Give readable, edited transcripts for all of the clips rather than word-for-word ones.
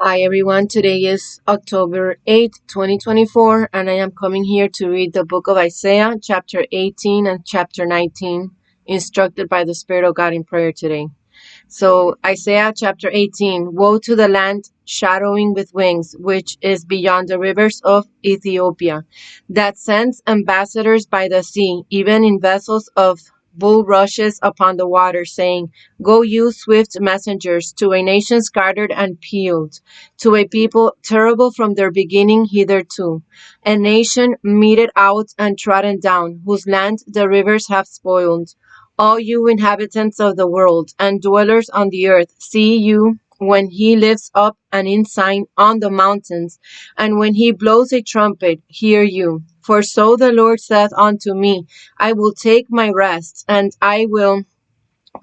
Hi everyone, today is October 8th, 2024, and I am coming here to read the book of Isaiah, chapter 18 and chapter 19, instructed by the Spirit of God in prayer today. So, Isaiah chapter 18, woe to the land shadowing with wings, which is beyond the rivers of Ethiopia, that sends ambassadors by the sea, even in vessels of bulrushes upon the water, saying, Go you swift messengers to a nation scattered and peeled, to a people terrible from their beginning hitherto, a nation meted out and trodden down, whose land the rivers have spoiled. All you inhabitants of the world and dwellers on the earth, see you when he lifts up an ensign on the mountains, and when he blows a trumpet, hear you. For so the Lord saith unto me, I will take my rest, and I will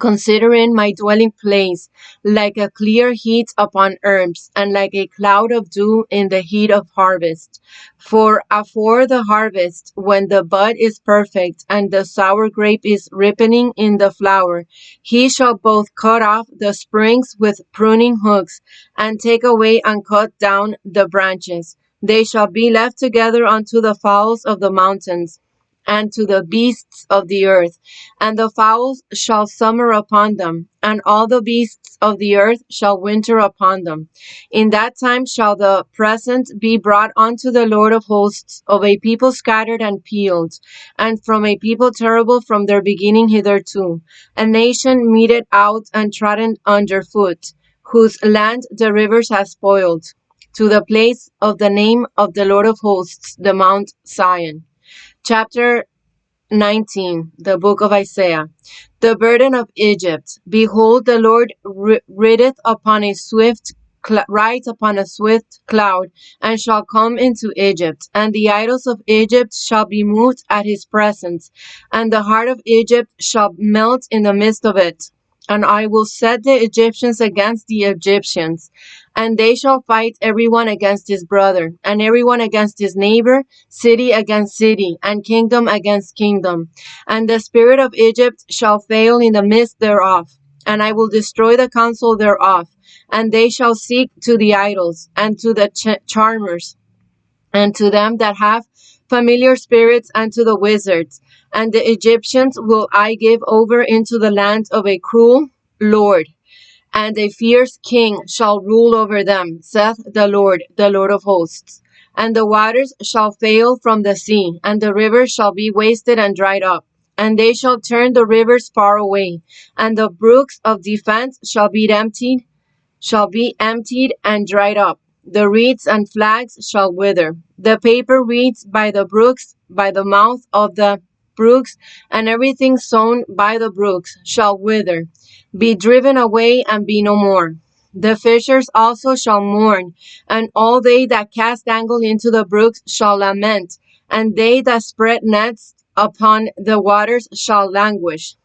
considering my dwelling place, like a clear heat upon herbs, and like a cloud of dew in the heat of harvest. For afore the harvest, when the bud is perfect, and the sour grape is ripening in the flower, he shall both cut off the springs with pruning hooks, and take away and cut down the branches. They shall be left together unto the fowls of the mountains, and to the beasts of the earth, and the fowls shall summer upon them, and all the beasts of the earth shall winter upon them. In that time shall the present be brought unto the Lord of hosts of a people scattered and peeled, and from a people terrible from their beginning hitherto, a nation meted out and trodden under foot, whose land the rivers have spoiled, to the place of the name of the Lord of hosts, the Mount Zion. Chapter 19, the book of Isaiah. The burden of Egypt. Behold, the Lord rideth upon a swift rides upon a swift cloud, and shall come into Egypt, and the idols of Egypt shall be moved at his presence, and the heart of Egypt shall melt in the midst of it. And I will set the Egyptians against the Egyptians, and they shall fight everyone against his brother, and everyone against his neighbor, city against city, and kingdom against kingdom. And the spirit of Egypt shall fail in the midst thereof, and I will destroy the counsel thereof. And they shall seek to the idols, and to the charmers, and to them that have familiar spirits, and to the wizards. And the Egyptians will I give over into the land of a cruel Lord, and a fierce king shall rule over them, saith the Lord of hosts. And the waters shall fail from the sea, and the rivers shall be wasted and dried up. And they shall turn the rivers far away, and the brooks of defense shall be emptied and dried up. The reeds and flags shall wither. The paper reeds by the brooks, by the mouth of the brooks, and everything sown by the brooks shall wither, be driven away and be no more. The fishers also shall mourn, and all they that cast angle into the brooks shall lament, and they that spread nets upon the waters shall languish.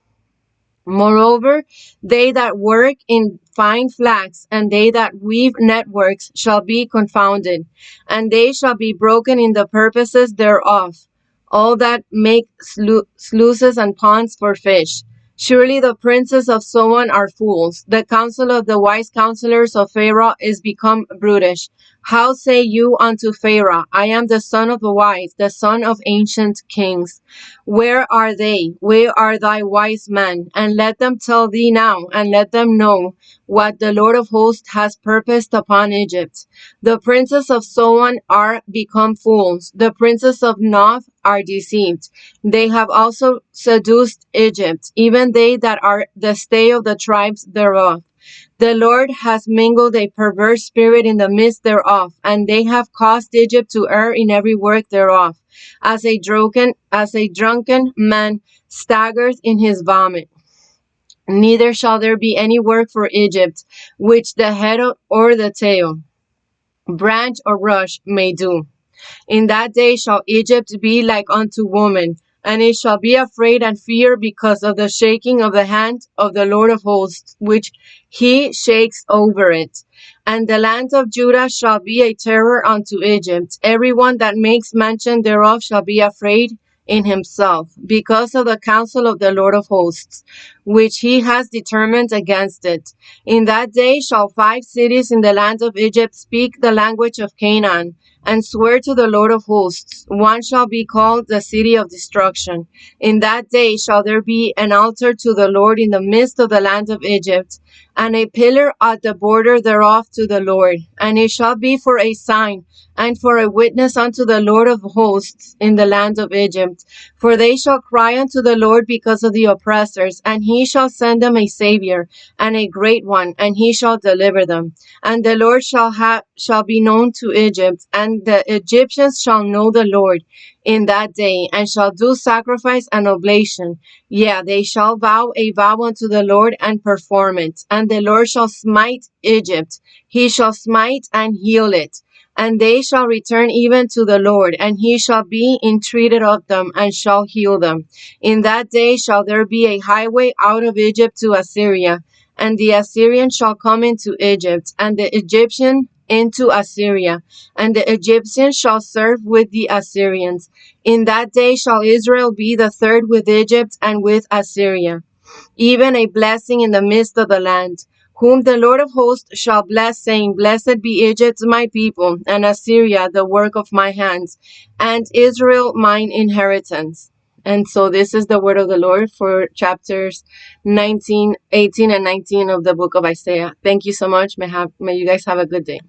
Moreover, they that work in fine flax, and they that weave networks shall be confounded, and they shall be broken in the purposes thereof, all that make sluices and ponds for fish. Surely the princes of Zoan are fools. The counsel of the wise counselors of Pharaoh is become brutish. How say you unto Pharaoh, I am the son of the wise, the son of ancient kings? Where are they? Where are thy wise men? And let them tell thee now, and let them know what the Lord of hosts has purposed upon Egypt. The princes of Zoan are become fools. The princes of Noph are deceived. They have also seduced Egypt, even they that are the stay of the tribes thereof. The Lord has mingled a perverse spirit in the midst thereof, and they have caused Egypt to err in every work thereof, as a drunken man staggereth in his vomit. Neither shall there be any work for Egypt, which the head or the tail, branch or rush may do. In that day shall Egypt be like unto woman, and it shall be afraid and fear because of the shaking of the hand of the Lord of hosts, which he shakes over it. And the land of Judah shall be a terror unto Egypt. Every one that makes mention thereof shall be afraid in himself, because of the counsel of the Lord of hosts, which he has determined against it. In that day shall 5 cities in the land of Egypt speak the language of Canaan, and swear to the Lord of hosts. One shall be called the city of destruction. In that day shall there be an altar to the Lord in the midst of the land of Egypt, and a pillar at the border thereof to the Lord. And it shall be for a sign and for a witness unto the Lord of hosts in the land of Egypt. For they shall cry unto the Lord because of the oppressors, and he shall send them a Savior, and a great one, and he shall deliver them. And the Lord shall be known to Egypt, and the Egyptians shall know the Lord in that day, and shall do sacrifice and oblation. Yeah, they shall vow a vow unto the Lord and perform it. And the Lord shall smite Egypt, he shall smite and heal it. And they shall return even to the Lord, and he shall be entreated of them, and shall heal them. In that day shall there be a highway out of Egypt to Assyria, and the Assyrian shall come into Egypt, and the Egyptian into Assyria, and the Egyptians shall serve with the Assyrians. In that day shall Israel be the third with Egypt and with Assyria, even a blessing in the midst of the land, whom the Lord of hosts shall bless, saying, Blessed be Egypt, my people, and Assyria, the work of my hands, and Israel, mine inheritance. And so this is the word of the Lord for chapters 19, 18, and 19 of the book of Isaiah. Thank you so much. May you guys have a good day.